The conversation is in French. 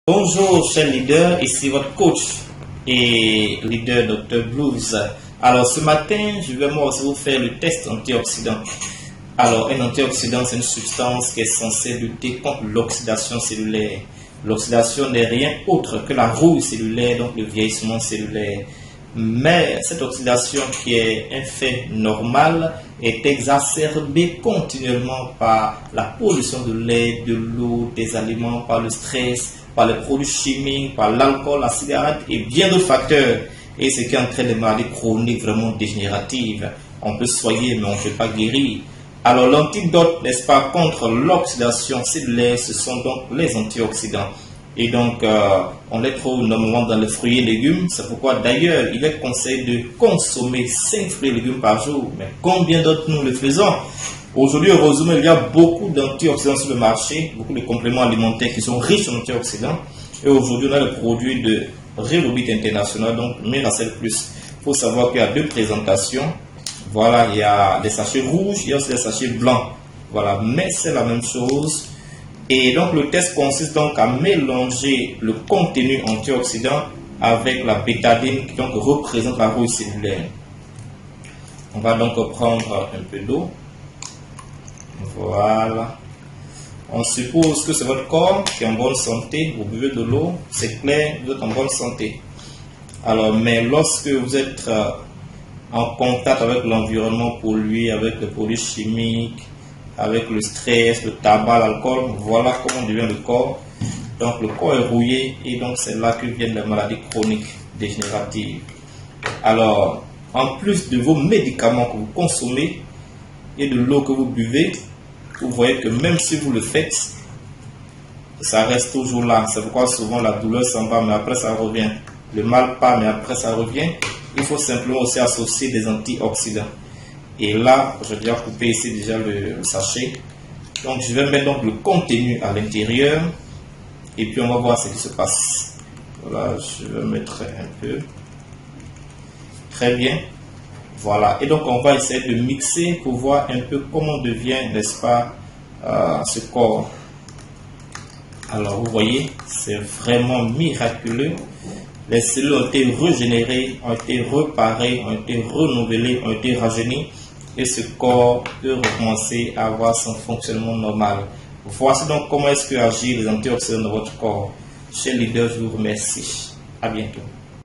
Bonjour chers leaders, ici votre coach et leader Dr Blues. Alors ce matin, je vais moi aussi vous faire le test antioxydant. Alors un antioxydant, c'est une substance qui est censée lutter contre l'oxydation cellulaire. L'oxydation n'est rien autre que la rouille cellulaire, donc le vieillissement cellulaire. Mais cette oxydation qui est un fait normal est exacerbée continuellement par la pollution de l'air, de l'eau, des aliments, par le stress, par les produits chimiques, par l'alcool, la cigarette et bien d'autres facteurs. Et ce qui entraîne des maladies chroniques vraiment dégénératives. On peut soigner mais on ne peut pas guérir. Alors l'antidote, n'est-ce pas, contre l'oxydation cellulaire, ce sont donc les antioxydants. Et donc, on les trouve normalement dans les fruits et légumes. C'est pourquoi d'ailleurs, il est conseillé de consommer 5 fruits et légumes par jour. Mais combien d'autres nous le faisons? Aujourd'hui, heureusement, il y a beaucoup d'antioxydants sur le marché, beaucoup de compléments alimentaires qui sont riches en antioxydants. Et aujourd'hui, on a le produit de Relobit International, donc Miracel Plus. Il faut savoir qu'il y a deux présentations. Voilà, il y a des sachets rouges, il y a aussi des sachets blancs. Voilà, mais c'est la même chose. Et donc le test consiste donc à mélanger le contenu antioxydant avec la bétadine qui donc représente la rouille cellulaire. On va donc prendre un peu d'eau. Voilà. On suppose que c'est votre corps qui est en bonne santé. Vous buvez de l'eau, c'est clair, vous êtes en bonne santé. Alors, mais lorsque vous êtes en contact avec l'environnement pollué, avec les produits chimiques, avec le stress, le tabac, l'alcool, voilà comment devient le corps. Donc le corps est rouillé et donc c'est là que viennent les maladies chroniques dégénératives. Alors, en plus de vos médicaments que vous consommez et de l'eau que vous buvez, vous voyez que même si vous le faites, ça reste toujours là. C'est pourquoi souvent la douleur s'en va, mais après ça revient. Le mal part, mais après ça revient. Il faut simplement aussi associer des antioxydants. Et là, je viens couper ici déjà le sachet. Donc, je vais mettre donc le contenu à l'intérieur. Et puis, on va voir ce qui se passe. Voilà, je vais mettre un peu. Très bien. Voilà. Et donc, on va essayer de mixer pour voir un peu comment devient, n'est-ce pas, ce corps. Alors, vous voyez, c'est vraiment miraculeux. Les cellules ont été régénérées, ont été réparées, ont été renouvelées, ont été rajeunies. Et ce corps peut recommencer à avoir son fonctionnement normal. Voici donc comment est-ce que agissent les antioxydants dans votre corps. Chers leaders, je vous remercie. À bientôt.